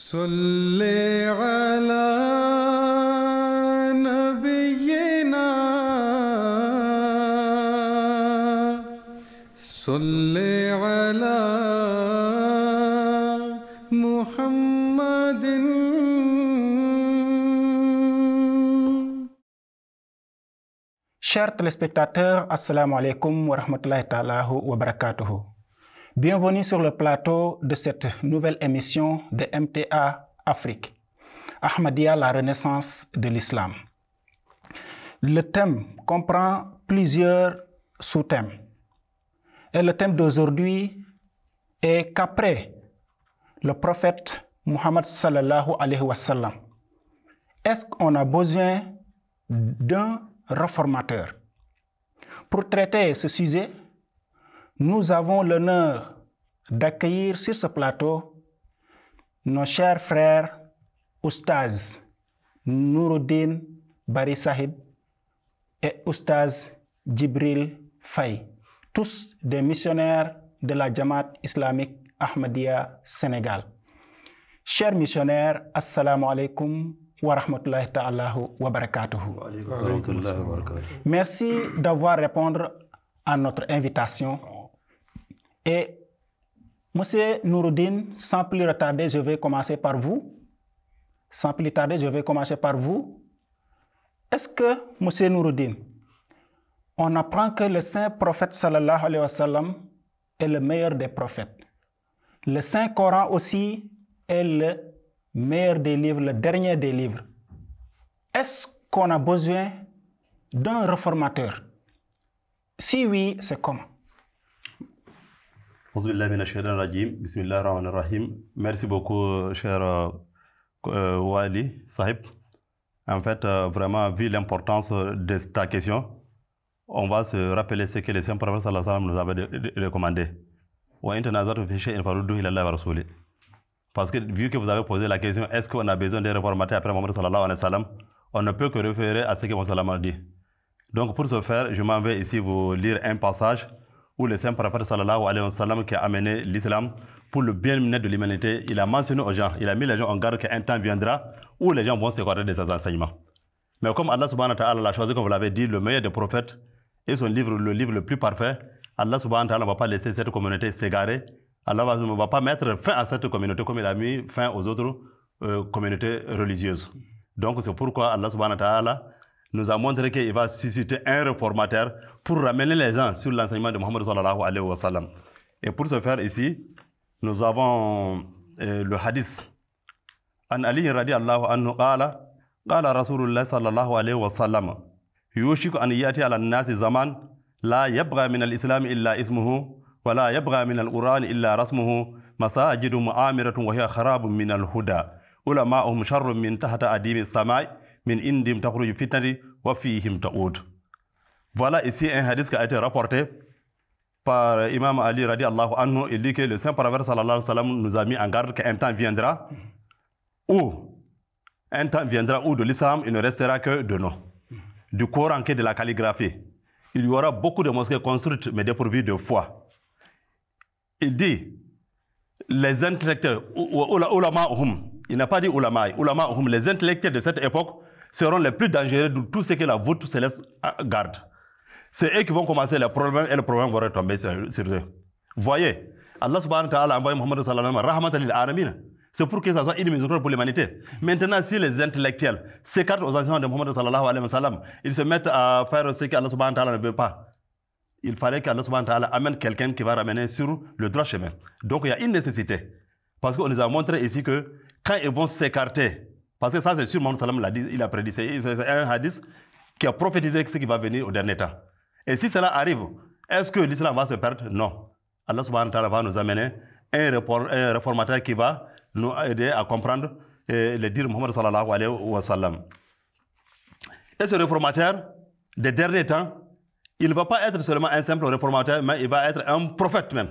Salli ala nabiyyina Salli ala Muhammadin. Chers téléspectateurs, assalamu alaikum wa rahmatullahi ta'ala wa barakatuhu. Bienvenue sur le plateau de cette nouvelle émission de MTA Afrique, Ahmadiyya, la renaissance de l'islam. Le thème comprend plusieurs sous-thèmes. Et le thème d'aujourd'hui est qu'après le prophète Muhammad sallallahu alayhi wa sallam, est-ce qu'on a besoin d'un réformateur? Pour traiter ce sujet, nous avons l'honneur d'accueillir sur ce plateau nos chers frères Oustaz Nouruddin Bari Sahib et Oustaz Djibril Faye, tous des missionnaires de la Jamaat islamique Ahmadiyya Sénégal. Chers missionnaires, assalamu alaikum wa rahmatullahi ta'ala wa barakatuhu. Merci d'avoir répondu à notre invitation. Et Monsieur Nouruddin, sans plus retarder, je vais commencer par vous. Est-ce que, Monsieur Nouruddin, on apprend que le saint prophète sallallahu alayhi wa sallam est le meilleur des prophètes? Le Saint Coran aussi est le meilleur des livres, le dernier des livres. Est-ce qu'on a besoin d'un réformateur? Si oui, c'est comment? Merci beaucoup, cher Wali Sahib. En fait, vraiment, vu l'importance de ta question, on va se rappeler ce que le Saint Prophète sallallahu alayhi wa sallam nous avait recommandé. Parce que vu que vous avez posé la question, est-ce qu'on a besoin de réformateur après Mohammed sallallahu alayhi wa sallam, on ne peut que référer à ce que Mohammed sallallahu alayhi wa sallam a dit. Donc pour ce faire, je m'en vais ici vous lire un passage où le Saint Prophète sallallahu alayhi wa sallam qui a amené l'islam pour le bien-être de l'humanité, il a mentionné aux gens, il a mis les gens en garde qu'un temps viendra où les gens vont s'écarter de ses enseignements. Mais comme Allah subhanahu wa ta'ala l'a choisi, comme vous l'avez dit, le meilleur des prophètes et son livre, le livre le plus parfait, Allah subhanahu wa ta'ala ne va pas laisser cette communauté s'égarer. Allah ne va pas mettre fin à cette communauté comme il a mis fin aux autres communautés religieuses. Donc c'est pourquoi Allah subhanahu wa ta'ala nous a montré qu'il va susciter un réformateur pour ramener les gens sur l'enseignement de Muhammad sallallahu alayhi wa sallam. Et pour ce faire ici, nous avons le hadith. An Ali radiyallahu anhu qala qala Rasulullah sallallahu alayhi wa sallam yushiku an yati ala an-nasi zaman la yabgha min al-islam illa ismuhu wa la yabgha min al-Qur'an illa rasmuhu masajidu mu'amiratun wa hiya kharabun min al-huda ulama'uhum sharrun min tahta adimi as-sama'i min indim takhruju fitnati wa fihim ta'ud. Voilà ici un hadith qui a été rapporté par Imam Ali radiallahu anhu. Il dit que le Saint Prophète sallallahu alayhi wa sallam nous a mis en garde qu'un temps viendra où de l'islam il ne restera que de nom, du Coran que de la calligraphie. Il y aura beaucoup de mosquées construites mais dépourvues de foi. Il dit les intellectuels, il n'a pas dit ulama'uhum, les intellectuels de cette époque seront les plus dangereux de tout ce que la voûte céleste garde. C'est eux qui vont commencer les problèmes et le problème va retomber sur eux. Voyez, Allah subhanahu wa ta'ala a envoyé Muhammad sallallahu alayhi wa sallam rahmatan lil alamin. C'est pour que ça soit une miséricorde pour l'humanité. Maintenant, si les intellectuels s'écartent aux enseignements de Muhammad sallallahu alayhi wa sallam, ils se mettent à faire ce qu'Allah subhanahu wa ta'ala ne veut pas. Il fallait qu'Allah subhanahu wa ta'ala amène quelqu'un qui va ramener sur le droit chemin. Donc il y a une nécessité. Parce qu'on nous a montré ici que quand ils vont s'écarter, parce que ça c'est sûr, Muhammad sallallahu alayhi wa sallam l'a dit, il a prédit, c'est un hadith qui a prophétisé ce qui va venir au dernier temps. Et si cela arrive, est-ce que l'islam va se perdre? Non. Allah subhanahu wa ta'ala va nous amener un réformateur qui va nous aider à comprendre le dire Muhammad sallallahu alayhi wa sallam. Et ce réformateur des derniers temps, il ne va pas être seulement un simple réformateur, mais il va être un prophète même.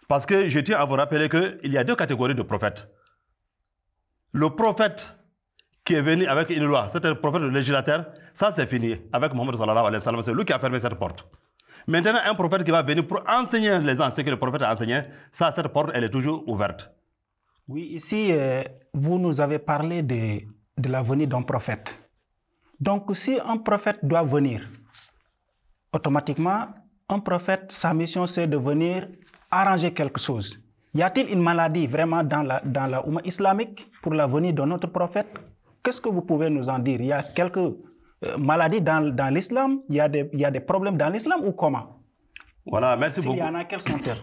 Parce que je tiens à vous rappeler qu'il y a deux catégories de prophètes. Le prophète qui est venu avec une loi, c'est un prophète législateur, ça c'est fini avec Muhammad sallallahu alayhi wa sallam, c'est lui qui a fermé cette porte. Maintenant, un prophète qui va venir pour enseigner les gens ce que le prophète a enseigné, ça, cette porte, elle est toujours ouverte. Oui, ici, vous nous avez parlé de la venue d'un prophète. Donc, si un prophète doit venir, automatiquement, un prophète, sa mission, c'est de venir arranger quelque chose. Y a-t-il une maladie vraiment dans la Oumma islamique pour la venue de notre prophète? Qu'est-ce que vous pouvez nous en dire? Il y a quelques maladies dans l'islam? Il y a des problèmes dans l'islam ou comment? Voilà, merci beaucoup. S'il y en a, quels sont-ils?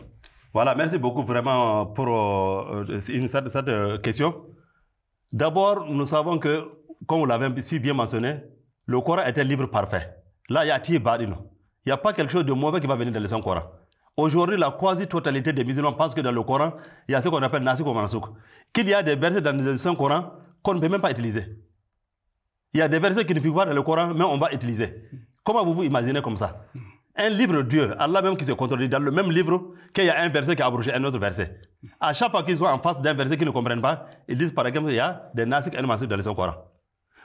Voilà, merci beaucoup vraiment pour cette question. D'abord, nous savons que, comme vous l'avez si bien mentionné, le Coran est un livre parfait. Là, il y a Tibadino. Il n'y a pas quelque chose de mauvais qui va venir dans le Saint-Coran. Aujourd'hui, la quasi-totalité des musulmans pensent que dans le Coran, il y a ce qu'on appelle Nasik ou Mansouk. Qu'il y a des versets dans le Saint-Coran qu'on ne peut même pas utiliser. Il y a des versets qui ne figurent pas dans le Coran, mais on va utiliser. Comment vous imaginez comme ça? Un livre de Dieu, Allah même qui se contredit dans le même livre, qu'il y a un verset qui a abrogé un autre verset. À chaque fois qu'ils sont en face d'un verset qu'ils ne comprennent pas, ils disent par exemple qu'il y a des Nasik et des Mansouk dans le Saint-Coran.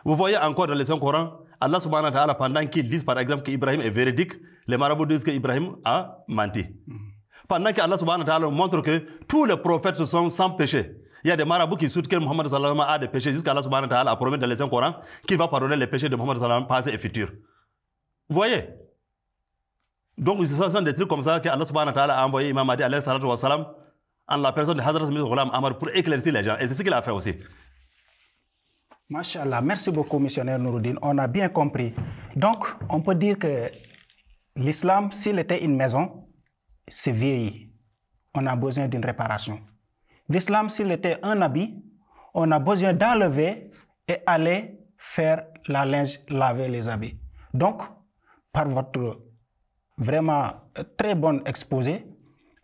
Vous voyez encore dans le Saint-Coran, Allah subhanahu wa ta'ala, pendant qu'ils disent par exemple qu'Ibrahim est véridique, les marabouts disent qu'Ibrahim a menti. Pendant qu'Allah subhanahu wa ta'ala montre que tous les prophètes sont sans péché. Il y a des marabouts qui soutiennent que Mohammed sallallahu alayhi wa sallam a des péchés jusqu'à Allah subhanahu wa ta'ala a promis dans le Saint-Coran qu'il va pardonner les péchés de Mohammed sallallahu alayhi wa sallam passés et futurs. Vous voyez? Donc ce sont des trucs comme ça qu'Allah subhanahu wa ta'ala a envoyé Imam Mahdi alayhi salatu wa salam en la personne de Hazrat Mirza Ghulam Ahmad pour éclaircir les gens. Et c'est ce qu'il a fait aussi. Masha'Allah, merci beaucoup, missionnaire Nouruddin. On a bien compris. Donc, on peut dire que l'islam, s'il était une maison, c'est vieilli. On a besoin d'une réparation. L'islam, s'il était un habit, on a besoin d'enlever et aller faire la linge, laver les habits. Donc, par votre vraiment très bon exposé,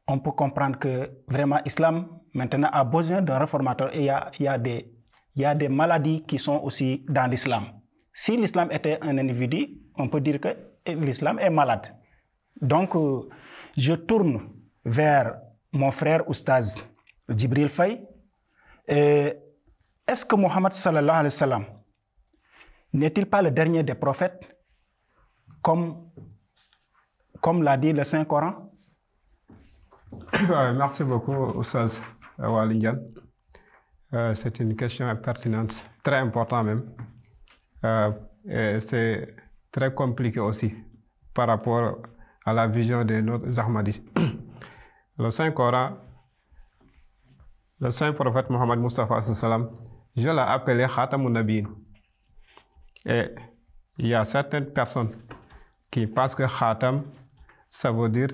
on peut comprendre que vraiment l'islam maintenant a besoin d'un réformateur et il y a des maladies qui sont aussi dans l'islam. Si l'islam était un individu, on peut dire que l'islam est malade. Donc, je tourne vers mon frère Oustaz Djibril Faye. Est-ce que Mohammed sallallahu alayhi wa sallam n'est-il pas le dernier des prophètes, comme l'a dit le Saint-Coran? Merci beaucoup, Oustaz Walindian. C'est une question pertinente, très importante même. Et c'est très compliqué aussi par rapport à la vision de nos Ahmadis. Le Saint-Coran, le Saint-Prophète Mohammed Mustafa, je l'ai appelé Khatamun Nabiyin. Et il y a certaines personnes qui pensent que Khatam, ça veut dire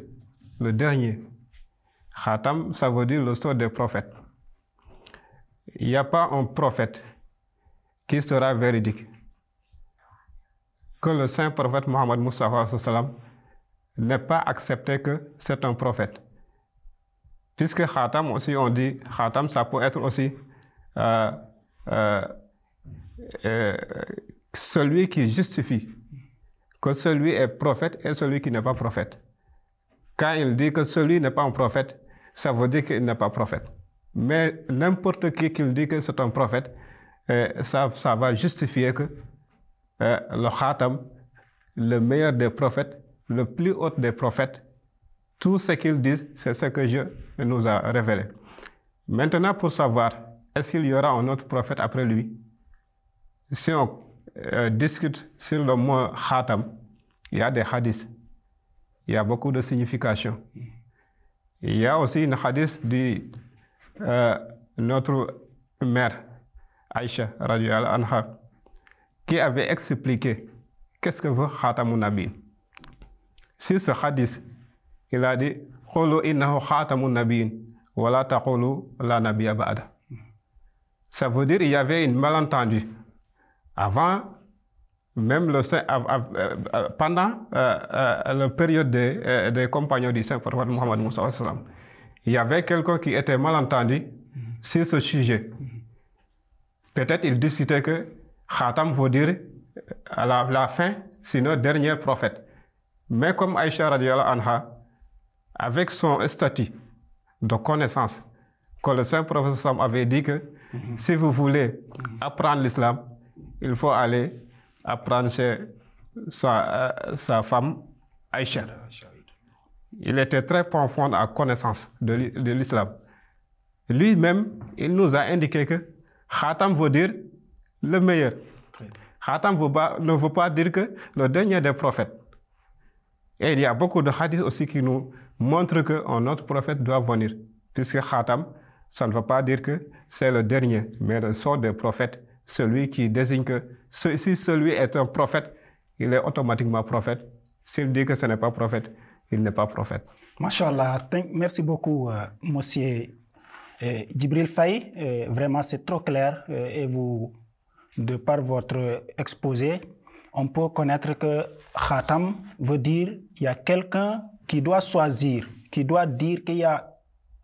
le dernier. Khatam, ça veut dire le sceau des prophètes. Il n'y a pas un prophète qui sera véridique que le saint prophète Mohammed Mustafa n'ait pas accepté que c'est un prophète. Puisque Khatam aussi, on dit, Khatam, ça peut être aussi celui qui justifie que celui est prophète et celui qui n'est pas prophète. Quand il dit que celui n'est pas un prophète, ça veut dire qu'il n'est pas prophète. Mais n'importe qui dit que c'est un prophète, ça va justifier que le Khatam, le meilleur des prophètes, le plus haut des prophètes, tout ce qu'ils disent, c'est ce que Dieu nous a révélé. Maintenant, pour savoir, est-ce qu'il y aura un autre prophète après lui? Si on discute sur le mot Khatam, il y a des hadiths, il y a beaucoup de significations. Il y a aussi une hadith de notre mère, Aïcha, radiyallahu anha, qui avait expliqué qu'est-ce que veut Khatamun Nabiyin. Si ce hadith, il a dit Qulu innahu Khatamun Nabiyin, wa la taqulu la nabiyya ba'da. Ça veut dire qu'il y avait une malentendu. Avant, même pendant la période des compagnons du Saint-Prophète Mohammed Mustafa, il y avait quelqu'un qui était malentendu sur ce sujet. Peut-être il discutait que Khatam veut dire à la fin, sinon dernier prophète. Mais comme Aïcha radiyallahu anha, avec son statut de connaissance, que le Saint-Prophète avait dit que si vous voulez apprendre l'islam, il faut aller apprendre chez sa femme Aïcha. Il était très profond à connaissance de l'islam. Lui-même, il nous a indiqué que Khatam veut dire le meilleur. Khatam ne veut pas dire que le dernier des prophètes. Et il y a beaucoup de hadiths aussi qui nous montrent qu'un autre prophète doit venir. Puisque Khatam, ça ne veut pas dire que c'est le dernier, mais le sort des prophètes, celui qui désigne que si celui est un prophète, il est automatiquement prophète. S'il dit que ce n'est pas prophète, il n'est pas prophète. Masha'Allah, merci beaucoup, monsieur Djibril Faye. Vraiment, c'est trop clair. Et vous, de par votre exposé, on peut connaître que Khatam veut dire il y a quelqu'un qui doit choisir, qui doit dire qu'il y a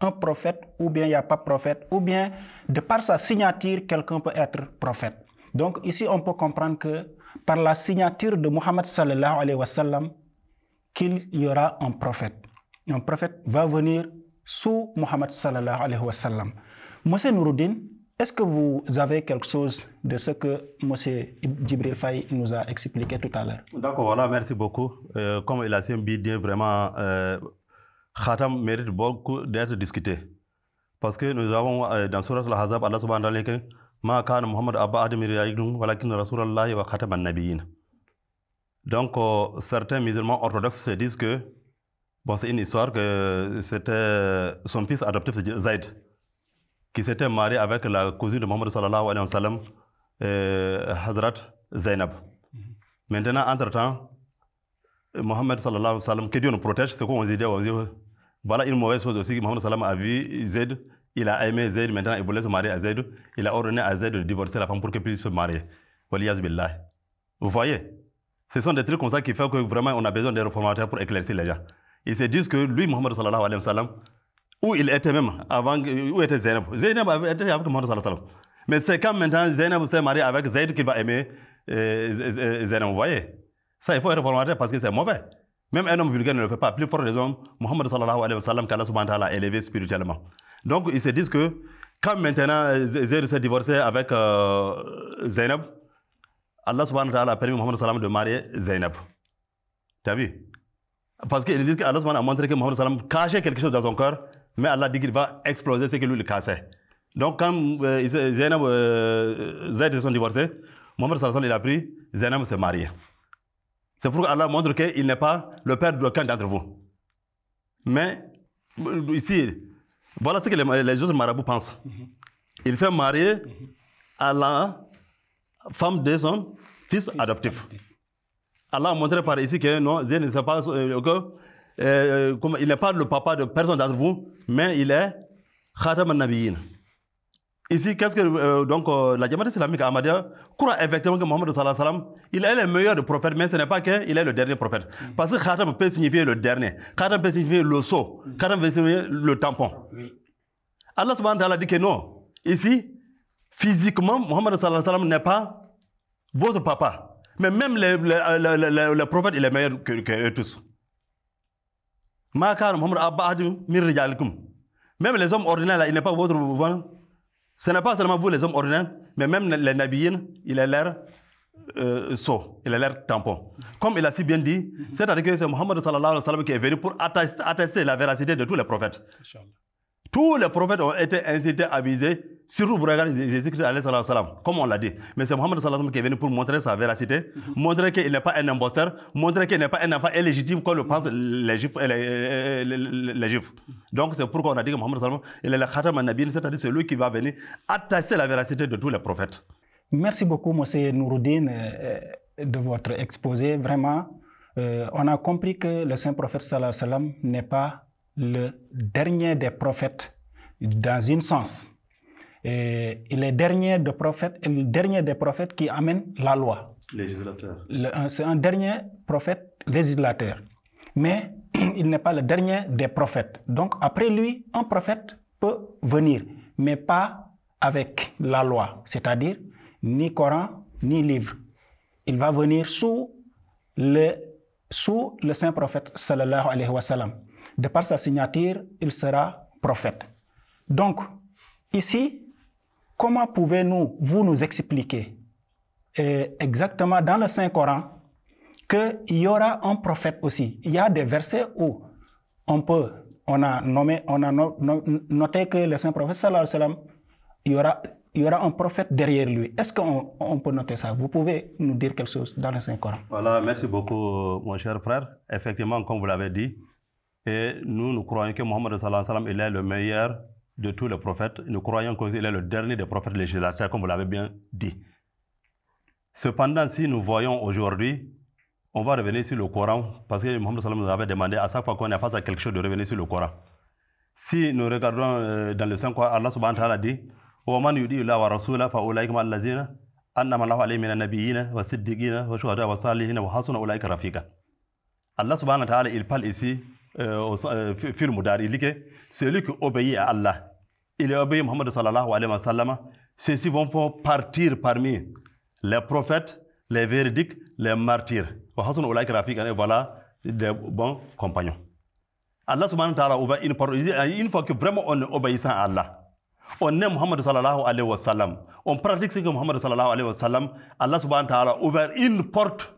un prophète ou bien il n'y a pas prophète, ou bien de par sa signature, quelqu'un peut être prophète. Donc ici, on peut comprendre que par la signature de Muhammad sallallahu alayhi wa sallam, qu'il y aura un prophète. Un prophète va venir sous Muhammad sallallahu alayhi wa sallam. Monsieur Nouroudine, est-ce que vous avez quelque chose de ce que monsieur Djibril Faye nous a expliqué tout à l'heure? D'accord, voilà, merci beaucoup. Comme il a si bien dit, vraiment, Khatam mérite beaucoup d'être discuté. Parce que nous avons dans Surat al-Ahzab, Allah subhanahu wa ta'ala, Ma kana Muhammad Abba Adam walakin Rasulallah wa Khatam an-Nabiyyin. Donc, certains musulmans orthodoxes se disent que, bon, c'est une histoire que c'était son fils adoptif, Zayd, qui s'était marié avec la cousine de Muhammad sallallahu alayhi wa sallam, Hadrat Zainab. Maintenant, entre-temps, Muhammad sallallahu alayhi wa sallam, que Dieu nous protège, c'est quoi on dit, voilà une mauvaise chose aussi, Muhammad sallallahu alayhi wa sallam a vu Zayd, il a aimé Zayd, maintenant il voulait se marier à Zayd, il a ordonné à Zayd de divorcer la femme pour qu'elle puisse se marier. Vous voyez? Ce sont des trucs comme ça qui font que vraiment on a besoin des réformateurs pour éclaircir les gens. Ils se disent que lui, Muhammad sallallahu alayhi wa sallam, où il était même avant, où était Zainab? Zainab était avec Muhammad sallallahu alayhi wa sallam. Mais c'est quand maintenant Zainab s'est mariée avec Zayd qu'il va aimer Zainab, vous voyez? Ça, il faut être réformateur parce que c'est mauvais. Même un homme vulgaire ne le fait pas. Plus fort des hommes, Muhammad sallallahu alayhi wa sallam, qu'Allah subhanahu wa ta'ala a élevé spirituellement. Donc, ils se disent que quand maintenant Zayd s'est divorcé avec Zainab, Allah subhanahu wa ta'ala a permis à Muhammad sallallahu alayhi wa sallam de marier Zainab. Tu as vu? Parce qu'ils disent qu'Allah subhanahu wa ta'ala a montré que Muhammad sallallahu alayhi wa sallam cachait quelque chose dans son cœur, mais Allah dit qu'il va exploser ce que lui le cassait. Donc, quand Zainab Zayd se sont divorcés, Muhammad sallallahu alayhi wa sallam il a pris, Zainab s'est marié. C'est pourquoi Allah montre qu'il n'est pas le père d'aucun d'entre vous. Mais ici, voilà ce que les autres marabouts pensent. Il s'est marié à la femme de son fils adoptif. Allah a montré par ici que non, il n'est pas, il n'est pas le papa de personne d'entre vous, mais il est Khatam an-Nabiyyin. Ici, qu'est-ce que donc la Jamaat islamique Ahmadiyya croit effectivement que Muhammad sallallahu alayhi wa sallam, il est le meilleur des prophètes, mais ce n'est pas qu'il est le dernier prophète. Parce que Khatam peut signifier le dernier, Khatam peut signifier le sceau, Khatam peut signifier le tampon. Allah subhanahu wa ta'ala dit que non. Ici, physiquement, Muhammad sallallahu alayhi wa sallam n'est pas votre papa. Mais même les prophètes, il est meilleur que eux tous. Ma kana Muhammad Abba Adam min rijalikum. Même les hommes ordinaires, là, il n'est pas votre. Ce n'est pas seulement vous les hommes ordinaires, mais même les nabiyyin, il est leur sceau, il est leur tampon. Comme il a si bien dit, c'est-à-dire que c'est Muhammad sallallahu alayhi wa sallam qui est venu pour attester la véracité de tous les prophètes. Tous les prophètes ont été incités à viser, surtout vous regardez Jésus-Christ alayhi wa sallam, comme on l'a dit. Mais c'est Muhammad sallallahu alayhi wa sallam qui est venu pour montrer sa véracité, montrer qu'il n'est pas un imposteur, montrer qu'il n'est pas un enfant illégitime comme le pensent les juifs. Donc c'est pourquoi on a dit que Muhammad sallallahu alayhi wa sallam, il est le Khatam an-Nabiyyin, c'est-à-dire celui qui va venir attester la véracité de tous les prophètes. Merci beaucoup, monsieur Nouroudine, de votre exposé. Vraiment, on a compris que le saint prophète sallallahu alayhi wa sallam n'est pas le dernier des prophètes dans un sens. Et il est le dernier des prophètes qui amène la loi. Législateur. C'est un dernier prophète législateur. Mais il n'est pas le dernier des prophètes. Donc après lui, un prophète peut venir, mais pas avec la loi, c'est-à-dire ni Coran, ni livre. Il va venir sous le saint prophète sallallahu alayhi wa sallam. De par sa signature, il sera prophète. Donc, ici, comment pouvez-vous nous expliquer exactement dans le Saint-Coran qu'il y aura un prophète aussi? Il y a des versets où on peut on a noté que le saint prophète sallallahu alayhi wa sallam, il y aura un prophète derrière lui. Est-ce qu'on peut noter ça? Vous pouvez nous dire quelque chose dans le Saint-Coran? Voilà, merci beaucoup, mon cher frère. Effectivement, comme vous l'avez dit, et nous croyons que Mohammed sallallahu alayhi wa sallam, il est le meilleur de tous les prophètes. Nous croyons qu'il est le dernier des prophètes législateurs, comme vous l'avez bien dit. Cependant, si nous voyons aujourd'hui, on va revenir sur le Coran, parce que Mohammed sallallahu alayhi wa sallam nous avait demandé à chaque fois qu'on est face à quelque chose de revenir sur le Coran. Si nous regardons dans le Saint-Coran, Allah subhanahu wa ta'ala dit وَمَنْ يُطِيعِ اللَّهَ وَرَسُولَهُ فَأُولَٰئِكَ مَعَ الَّذِينَ أَنْعَمَ اللَّهُ عَلَيْهِم مِّنَ النَّبِيِّينَ وَالصِّدِّيقِينَ وَالشُّهَدَاءِ وَالصَّالِحِينَ وَحَسُنَ أُولَٰئِكَ رَفِيقًا. Allah subhanahu wa ta'ala, il parle ici au fil Mudari, il dit que celui qui obéit à Allah, il est obéi à Muhammad sallallahu alayhi wa sallam, ceux-ci vont partir parmi les prophètes, les véridiques, les martyrs. وَحَسُنَ أُولَٰئِكَ رَفِيقًا, et voilà des bons compagnons. Allah subhanahu wa ta'ala ouvre une porte. Une fois que vraiment on est obéissant à Allah, on est Muhammad sallallahu alayhi wa sallam, on pratique ce que Muhammad sallallahu alayhi wa sallam, Allah subhanahu wa ta'ala ouvre une porte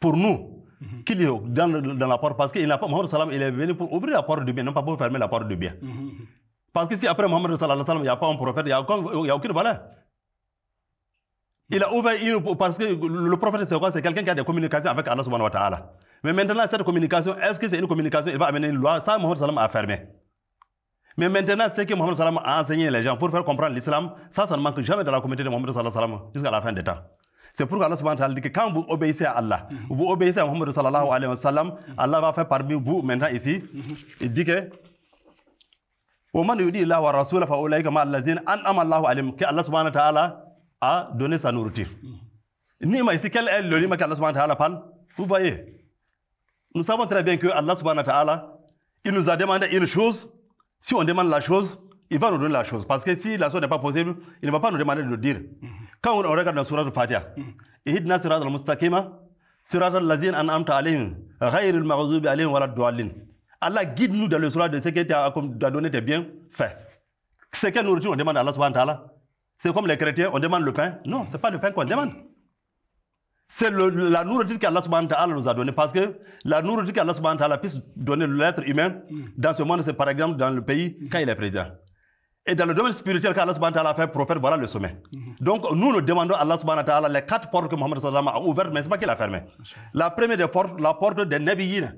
pour nous, qu'il y a dans la porte, parce qu'il n'a pas, Muhammad sallallahu alayhi wa sallam, il est venu pour ouvrir la porte du bien, non pas pour fermer la porte du bien. Parce que si après Muhammad sallallahu alayhi wa sallam, il n'y a pas un prophète, il n'y a aucune valeur. Il a ouvert une, parce que le prophète c'est quoi? C'est quelqu'un qui a des communications avec Allah subhanahu wa ta'ala. Mais maintenant, cette communication, est-ce que c'est une communication, il va amener une loi? Ça, Muhammad sallallahu alayhi wa sallam a fermé. Mais maintenant, ce que Muhammad sallallahu alayhi wa sallam a enseigné les gens pour faire comprendre l'islam, ça ne manque jamais dans la communauté de Muhammad sallallahu alayhi wa sallam jusqu'à la fin des temps. C'est pourquoi Allah subhanahu wa ta'ala dit que quand vous obéissez à Allah, vous obéissez à Muhammad sallallahu alayhi wa sallam, Allah va faire parmi vous maintenant ici, il dit que وَمَنْ يُطِيعِ اللَّهَ وَرَسُولَهُ فَأُولَٰئِكَ مَعَ الَّذِينَ أَنْعَمَ اللَّهُ عَلَيْهِمْ, que Allah subhanahu wa ta'ala a donné sa nourriture. Nima ici, quel est le nima qu'Allah subhanahu wa ta'ala parle? Vous voyez, nous savons très bien que Allah subhanahu wa ta'ala, il nous a demandé une chose. Si on demande la chose, il va nous donner la chose. Parce que si la chose n'est pas possible, il ne va pas nous demander de le dire. Quand on regarde dans Surah Al-Fatiha, Ihdina siratal mustaqima, siratal lazina an'amta alayhim, ghayril maghdubi alayhim waladdallin. Allah guide nous dans le surah de ce que tu as donné tes bienfaits. C'est quelle nourriture on demande à Allah subhanahu wa ta'ala? C'est comme les chrétiens, on demande le pain? Non, ce n'est pas le pain qu'on demande. C'est la nourriture qu'Allah subhanahu wa ta'ala nous a donnée. Parce que la nourriture qu'Allah subhanahu wa ta'ala puisse donner l'être humain dans ce monde, c'est par exemple dans le pays quand il est président. Et dans le domaine spirituel qu'Allah subhanahu wa ta'ala a fait prophète, voilà le sommet. Donc nous demandons à Allah subhanahu wa ta'ala les 4 portes que Muhammad sallallahu alayhi wa sallam a ouvertes, mais ce n'est pas qu'il a fermées. La première des portes, la porte des nabiyyin,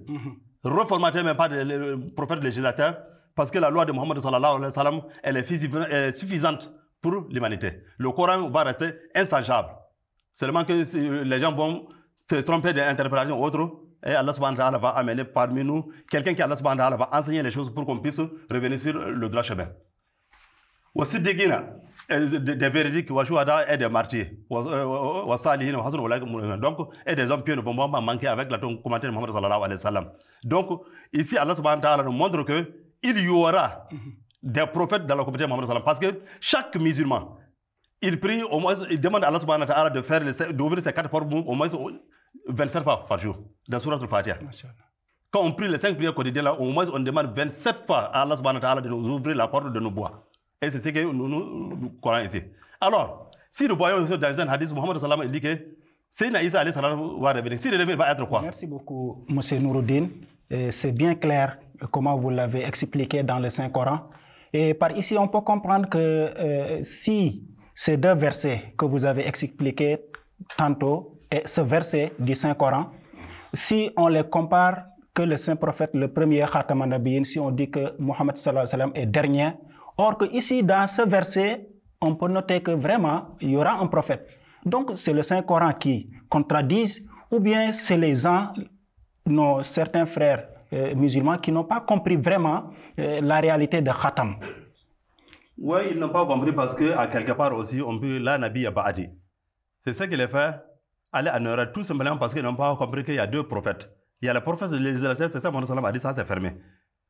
reformatée mais pas des prophètes législateurs, parce que la loi de Muhammad sallallahu alayhi wa sallam, elle est suffisante pour l'humanité. Le Coran va rester inchangeable. Seulement que les gens vont se tromper d'interprétation ou autre, et Allah subhanahu wa ta'ala va amener parmi nous quelqu'un qui Allah subhanahu wa ta'ala va enseigner les choses pour qu'on puisse revenir sur le droit chemin. Aussi des véridiques, et des martyrs, donc, et des hommes pieux ne vont pas manquer avec la commentaire de Muhammad sallallahu alayhi wa sallam. Donc, ici, Allah subhanahu wa ta'ala nous montre qu'il y aura des prophètes dans la communauté de Muhammad sallallahu alayhi wa sallam, parce que chaque musulman, il prie, au moins, il demande à Allah subhanahu wa ta'ala d'ouvrir ces 4 portes au moins 27 fois par jour, dans Surah Al-Fatiha. Quand on prie les 5 prières quotidiennes, là, au moins on demande 27 fois à Allah subhanahu wa ta'ala de nous ouvrir la porte de nos bois. Et c'est ce que nous croyons ici. Alors, si nous voyons dans un hadith, Muhammad sallallahu alayhi wa sallam dit que Sayyidina Isa alayhi salam va revenir. S'il revient, il va être quoi? Merci beaucoup, M. Nouroudine. C'est bien clair comment vous l'avez expliqué dans le Saint-Coran. Et par ici, on peut comprendre que si ces 2 versets que vous avez expliqués tantôt et ce verset du Saint-Coran, si on les compare, que le Saint-Prophète, le premier Khatam an-Nabiyyin, si on dit que Muhammad sallallahu alayhi wa sallam est dernier, or que ici, dans ce verset, on peut noter que vraiment, il y aura un prophète. Donc, c'est le Saint-Coran qui contredit, ou bien c'est les gens, certains frères musulmans qui n'ont pas compris vraiment la réalité de Khatam. Oui, ils n'ont pas compris parce qu'à quelque part aussi, on peut la Nabi Ba'adi. C'est ça qui les fait aller en erreur, tout simplement parce qu'ils n'ont pas compris qu'il y a 2 prophètes. Il y a le prophète législateur, c'est ça, Mohammed sallam a dit, ça c'est fermé.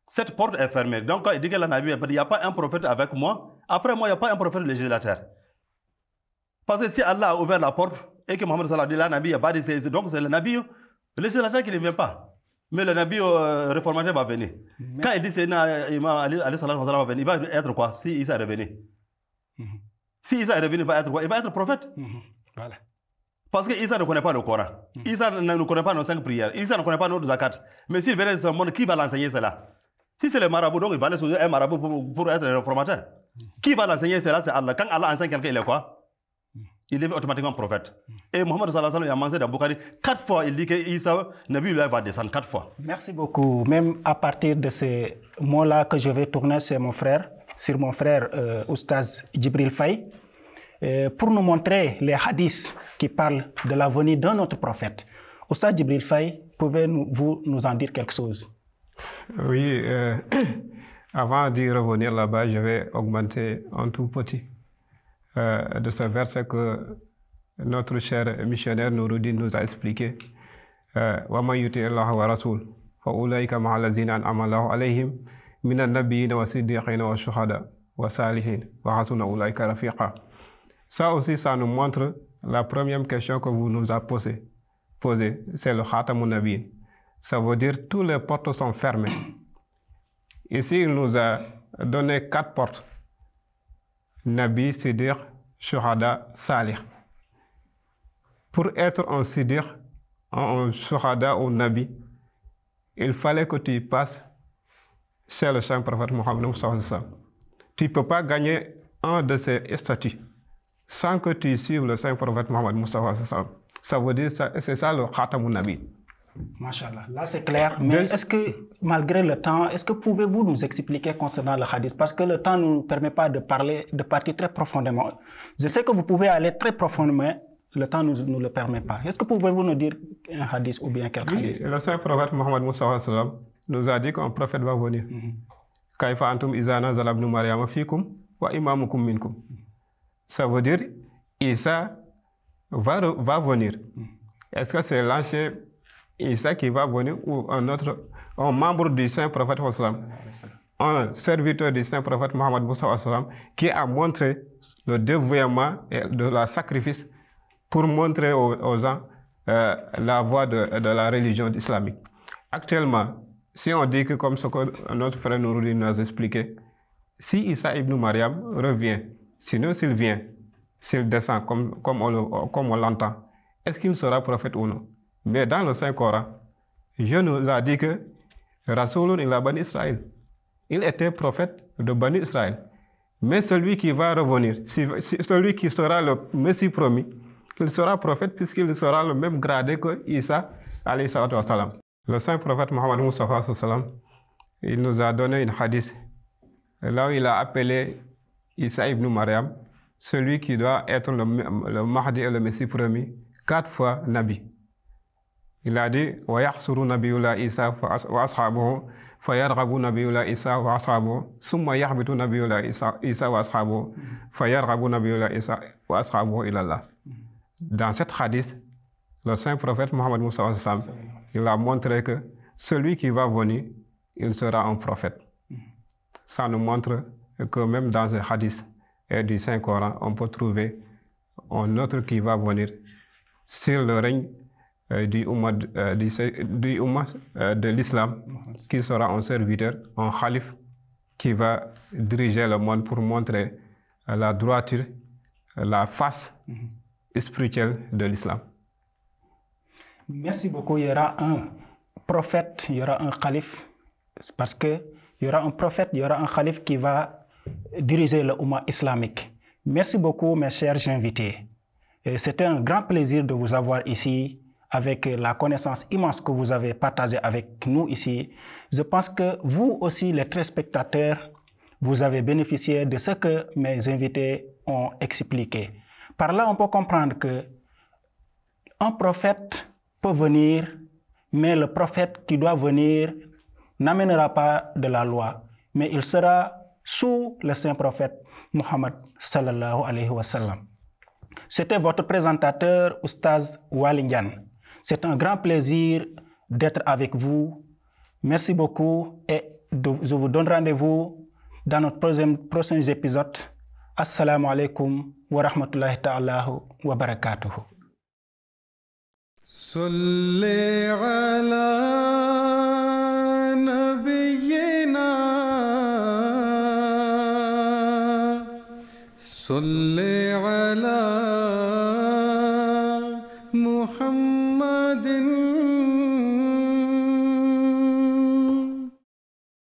Cette porte est fermée. Donc quand il dit que la Nabi Ba'adi, il n'y a pas un prophète avec moi, après moi, il n'y a pas un prophète législateur. Parce que si Allah a ouvert la porte et que Mohammed sallam a dit la Nabi Ba'adi, donc c'est le Nabi législateur qui ne vient pas. Mais le Nabi réformateur va venir. Quand il dit que Imam Ali sallallahu alayhi wa sallam va venir, il va être quoi si Isa est revenu? Si Isa est revenu, il va être quoi? Il va être prophète. Voilà. Parce que Isa ne connaît pas le Coran. Isa ne connaît pas nos 5 prières. Isa ne connaît pas nos zakat. Mais s'il venait dans ce monde, qui va l'enseigner cela? Si c'est le marabout, donc il va aller sous un marabout pour être réformateur. Qui va l'enseigner? C'est là, c'est Allah. Quand Allah enseigne quelqu'un, il est quoi? Il est automatiquement prophète. Et Mohammed sallallahu alayhi wa sallam, il a mentionné dans Bukhari, 4 fois, il dit que Isa, Nabiullah va descendre 4 fois. Merci beaucoup. Même à partir de ces mots-là que je vais tourner sur mon frère Oustaz Djibril Faye, pour nous montrer les hadiths qui parlent de la venue d'un autre prophète. Oustaz Djibril Faye, pouvez-vous nous en dire quelque chose? Oui, avant d'y revenir là-bas, je vais augmenter un tout petit de ce verset que notre cher missionnaire Nouroudine nous a expliqué. وَمَنْ يُطِعِ اللَّهَ وَرَسُولَهُ فَأُولَئِكَ مَعَ الَّذِينَ أَنْعَمَ اللَّهُ عَلَيْهِمْ مِنَ النَّبِيِّينَ وَالصِّدِّيقِينَ وَالشُّهَدَاءِ وَالصَّالِحِينَ وَحَسُنَ أُولَئِكَ رَفِيقًا. Ça aussi, ça nous montre la première question que vous nous avez posée, c'est le Khatamun Nabiyyin. Ça veut dire que toutes les portes sont fermées. Ici, il nous a donné 4 portes. Nabi, Siddiq, Shuhada, Salih. Pour être un Siddiq, un Shuhada ou Nabi, il fallait que tu passes chez le saint prophète Mohammed. Tu ne peux pas gagner un de ces statuts sans que tu suives le saint prophète Mohammed. Ça veut dire que c'est ça le Khatamun Nabi. Machallah, là c'est clair. Mais est-ce que, malgré le temps, est-ce que pouvez-vous nous expliquer concernant le hadith? Parce que le temps ne nous permet pas de partir très profondément. Je sais que vous pouvez aller très profondément, le temps ne nous le permet pas. Est-ce que pouvez-vous nous dire un hadith ou bien quel hadith? Le saint prophète Mohammed nous a dit qu'un prophète va venir. Kaifa antum izana zalabnu Maryam fikum wa imamukum minkum. Ça veut dire Isa va venir. Est-ce que c'est l'ancien Isa qui va venir ou un membre du saint prophète un serviteur du saint prophète Mohammed qui a montré le dévouement et de la sacrifice pour montrer aux gens la voie de la religion islamique. Actuellement, si on dit que comme ce que notre frère Nouroudine nous a expliqué, si Isa ibn Maryam revient, sinon s'il vient, s'il descend comme on l'entend, est-ce qu'il sera prophète ou non? Mais dans le Saint-Coran, Dieu nous a dit que Rasoulun ila Bani Israël. Il était prophète de Bani Israël. Mais celui qui va revenir, celui qui sera le Messie promis, il sera prophète puisqu'il sera le même gradé que Isa alayhi salatu wassalam. Le saint prophète Mohammed Mustafa sallam, il nous a donné une hadith. Là où il a appelé Isa ibn Maryam, celui qui doit être le Mahdi et le Messie promis, 4 fois Nabi. Il a dit wa yahsuru nabiyullah Isa wa ashabuhu fa yarghabu nabiyullah Isa wa ashabuhu summa yahbitu nabiyullah Isa wa ashabuhu fa yarghabu nabiyullah Isa wa ashabuhu ila Allah. Dans cette hadith, le saint prophète Mohammed Moussa il a montré que celui qui va venir, il sera un prophète. Ça nous montre que même dans les hadiths et du Saint-Coran, on peut trouver un autre qui va venir sur le règne du Ummah de l'islam, qui sera un serviteur, un khalif, qui va diriger le monde pour montrer la droiture, la face spirituelle de l'islam. Merci beaucoup. Il y aura un prophète, il y aura un khalif, parce qu'il y aura un prophète, il y aura un khalif qui va diriger le Ummah islamique. Merci beaucoup, mes chers invités. C'était un grand plaisir de vous avoir ici, avec la connaissance immense que vous avez partagée avec nous ici. Je pense que vous aussi, les téléspectateurs, vous avez bénéficié de ce que mes invités ont expliqué. Par là, on peut comprendre que un prophète peut venir, mais le prophète qui doit venir n'amènera pas de la loi, mais il sera sous le saint prophète Muhammad sallallahu alayhi wa sallam. C'était votre présentateur, Oustaz Walindian. C'est un grand plaisir d'être avec vous. Merci beaucoup et je vous donne rendez-vous dans notre prochain épisode. Assalamu alaikum wa rahmatullahi ta'ala wa barakatuhu. Salli ala nabiyyina Salli ala Muhammadin